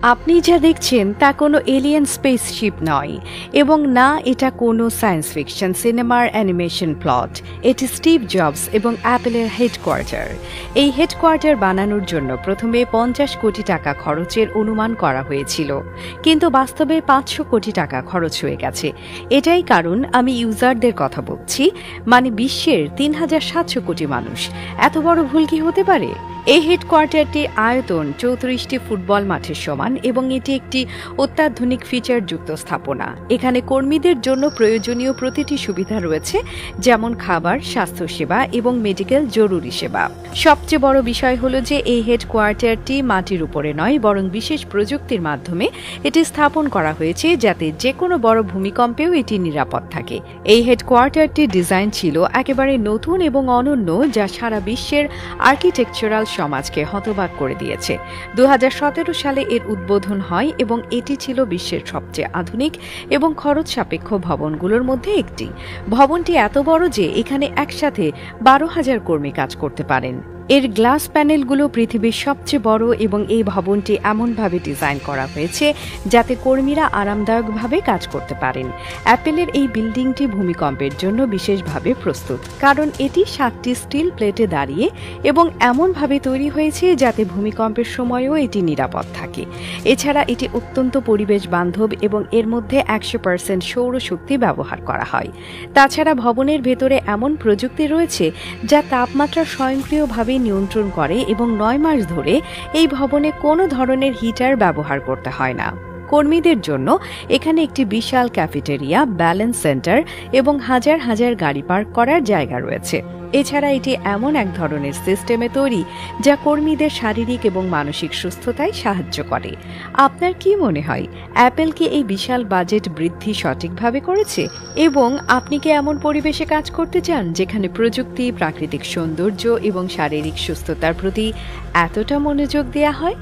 আপনি যা দেখছেন তা কোনো এলিয়েন স্পেসশিপ নয় এবং না এটা কোনো সায়েন্স ফিকশন সিনেমার অ্যানিমেশন প্লট। এটি স্টিভ জবস এবং অ্যাপেলের হেডকোয়ার্টার। এই হেডকোয়ার্টার বানানোর জন্য প্রথমে 50 কোটি টাকা খরচের অনুমান করা হয়েছিল, কিন্তু বাস্তবে 500 কোটি টাকা খরচ হয়ে গেছে। এটাই কারণ আমি ইউজারদের কথা বলছি, মানে বিশ্বের 3700 কোটি মানুষ। এত বড় ভুল কি হতে পারে? এই হেডকোয়ার্টারটি আয়তন 34টি ফুটবল মাঠের সমান এবং এটি একটি অত্যাধুনিক ফিচারযুক্ত স্থাপনা। এখানে কর্মীদের জন্য প্রয়োজনীয় প্রতিটি সুবিধা রয়েছে, যেমন খাবার, স্বাস্থ্যসেবা এবং মেডিকেল জরুরি সেবা। সবচেয়ে বড় বিষয় হলো যে এই হেডকোয়ার্টারটি মাটির উপরে নয়, বরং বিশেষ প্রযুক্তির মাধ্যমে এটি স্থাপন করা হয়েছে যাতে যে কোনো বড় ভূমিকম্পেও এটি নিরাপদ থাকে। এই হেডকোয়ার্টারটির ডিজাইন ছিল একেবারে নতুন এবং অনন্য, যা সারা বিশ্বের আর্কিটেকচারাল সমাজকে হতবাক করে দিয়েছে। 2017 সালে এর উদ্বোধন হয় এবং এটি ছিল বিশ্বের সবচেয়ে আধুনিক এবং খরচ সাপেক্ষ ভবনগুলোর মধ্যে একটি। ভবনটি এত বড় যে এখানে একসাথে 12,000 কর্মী কাজ করতে পারেন। এর গ্লাস প্যানেলগুলো পৃথিবীর সবচেয়ে বড় এবং এই ভবনটি এমনভাবে ডিজাইন করা হয়েছে যাতে কর্মীরা আরামদায়কভাবে কাজ করতে পারেন। অ্যাপেলের এই বিল্ডিংটি ভূমিকম্পের জন্য বিশেষভাবে প্রস্তুত, কারণ এটি 7টি স্টিল প্লেটে দাঁড়িয়ে এবং এমনভাবে তৈরি হয়েছে যাতে ভূমিকম্পের সময়ও এটি নিরাপদ থাকে। এছাড়া এটি অত্যন্ত পরিবেশ বান্ধব এবং এর মধ্যে 100% সৌরশক্তি ব্যবহার করা হয়। তাছাড়া ভবনের ভেতরে এমন প্রযুক্তি রয়েছে যা তাপমাত্রা স্বয়ংক্রিয়ভাবে নিয়ন্ত্রণ করে এবং 9 মাস ধরে এই ভবনে কোনো ধরনের হিটার ব্যবহার করতে হয় না। কর্মীদের জন্য এখানে একটি বিশাল ক্যাফেটেরিয়া, ব্যালেন্স সেন্টার এবং হাজার হাজার গাড়ি পার্ক করার জায়গা রয়েছে। এছাড়া এটি এমন এক ধরনের সিস্টেমে তৈরি যা কর্মীদের শারীরিক এবং মানসিক সুস্থতায় সাহায্য করে। আপনার কি মনে হয়, অ্যাপেল কি এই বিশাল বাজেট বৃদ্ধি সঠিকভাবে করেছে? এবং আপনি কি এমন পরিবেশে কাজ করতে চান যেখানে প্রযুক্তি, প্রাকৃতিক সৌন্দর্য এবং শারীরিক সুস্থতার প্রতি এতটা মনোযোগ দেওয়া হয়?